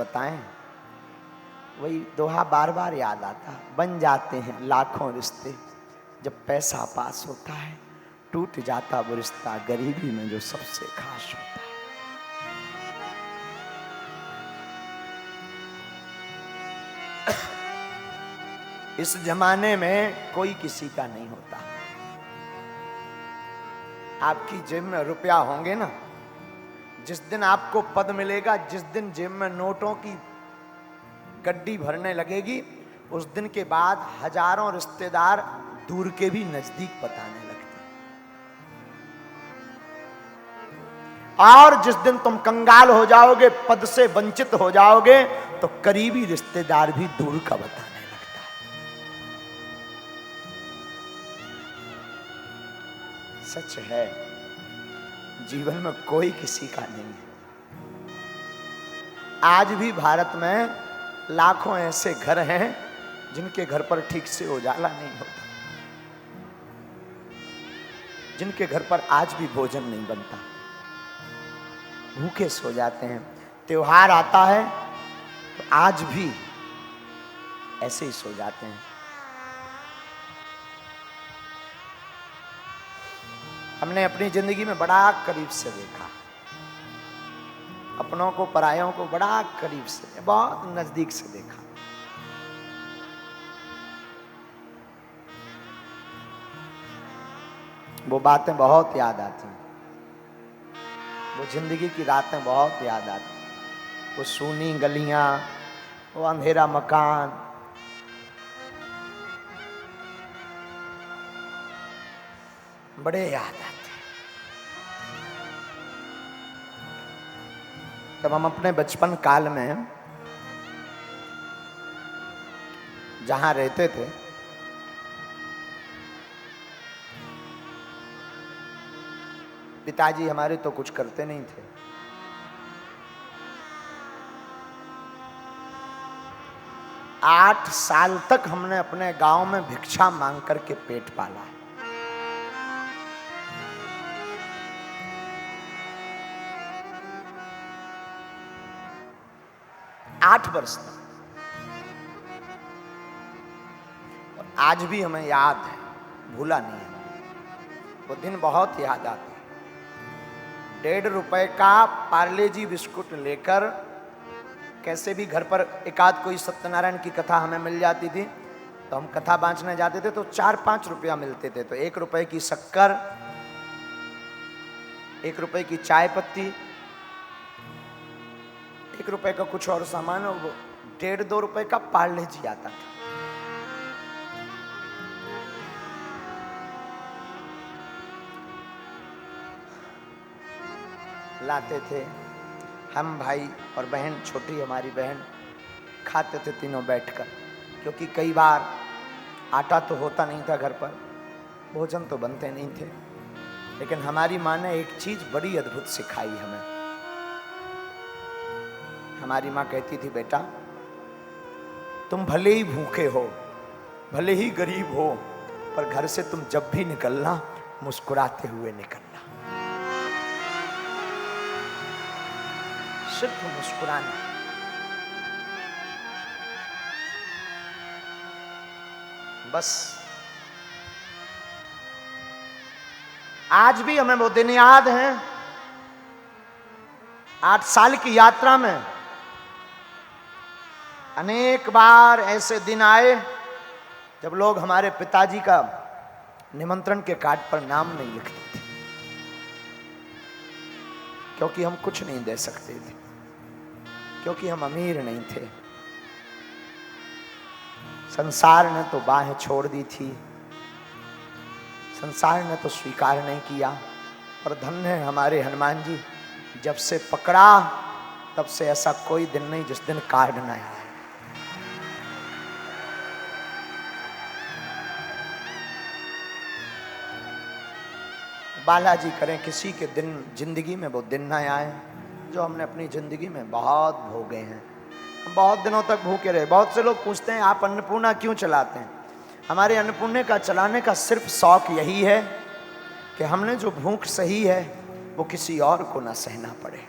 बताएं, वही दोहा बार बार याद आता। बन जाते हैं लाखों रिश्ते जब पैसा पास होता है, टूट जाता वो रिश्ता गरीबी में जो सबसे खास होता है। इस जमाने में कोई किसी का नहीं होता। आपकी जेब में रुपया होंगे ना, जिस दिन आपको पद मिलेगा, जिस दिन जेब में नोटों की गड्डी भरने लगेगी, उस दिन के बाद हजारों रिश्तेदार दूर के भी नजदीक बताने लगते हैं। और जिस दिन तुम कंगाल हो जाओगे, पद से वंचित हो जाओगे, तो करीबी रिश्तेदार भी दूर का बताने लगता है। सच है, जीवन में कोई किसी का नहीं है। आज भी भारत में लाखों ऐसे घर हैं जिनके घर पर ठीक से उजाला नहीं होता, जिनके घर पर आज भी भोजन नहीं बनता, भूखे सो जाते हैं। त्योहार आता है तो आज भी ऐसे ही सो जाते हैं। हमने अपनी जिंदगी में बड़ा करीब से देखा, अपनों को परायों को बड़ा करीब से, बहुत नजदीक से देखा। वो बातें बहुत याद आती हैं, वो जिंदगी की रातें बहुत याद आती। वो सूनी गलियां, वो अंधेरा मकान, बड़े याद आते। तब हम अपने बचपन काल में जहां रहते थे, पिताजी हमारे तो कुछ करते नहीं थे। आठ साल तक हमने अपने गांव में भिक्षा मांग करके पेट पाला है। 8 वर्ष तक। और आज भी हमें याद है, भूला नहीं है। वो दिन बहुत याद आते। 1.5 रुपए का पार्ले जी बिस्कुट लेकर कैसे भी घर पर एकाध कोई सत्यनारायण की कथा हमें मिल जाती थी, तो हम कथा बांचने जाते थे तो 4-5 रुपया मिलते थे। तो 1 रुपए की शक्कर, 1 रुपए की चाय पत्ती, 1 रुपए का कुछ और सामान, और 1.5-2 रुपए का पार्ले जी आता था। लाते थे हम, भाई और बहन, छोटी हमारी बहन, खाते थे तीनों बैठकर, क्योंकि कई बार आटा तो होता नहीं था घर पर, भोजन तो बनते नहीं थे। लेकिन हमारी माँ ने एक चीज बड़ी अद्भुत सिखाई हमें। हमारी माँ कहती थी, बेटा तुम भले ही भूखे हो, भले ही गरीब हो, पर घर से तुम जब भी निकलना मुस्कुराते हुए निकलना। सिर्फ मुस्कुराना। बस आज भी हमें वो दिन याद हैं। 8 साल की यात्रा में अनेक बार ऐसे दिन आए जब लोग हमारे पिताजी का निमंत्रण के कार्ड पर नाम नहीं लिखते थे, क्योंकि हम कुछ नहीं दे सकते थे, क्योंकि हम अमीर नहीं थे। संसार ने तो बाहें छोड़ दी थी, संसार ने तो स्वीकार नहीं किया। और धन्य है हमारे हनुमान जी, जब से पकड़ा तब से ऐसा कोई दिन नहीं जिस दिन कार्ड न आए। बालाजी करें किसी के दिन जिंदगी में वो दिन ना आए जो हमने अपनी जिंदगी में बहुत भोगे हैं। हम बहुत दिनों तक भूखे रहे। बहुत से लोग पूछते हैं आप अन्नपूर्णा क्यों चलाते हैं? हमारे अन्नपूर्णा का चलाने का सिर्फ शौक यही है कि हमने जो भूख सही है वो किसी और को ना सहना पड़े।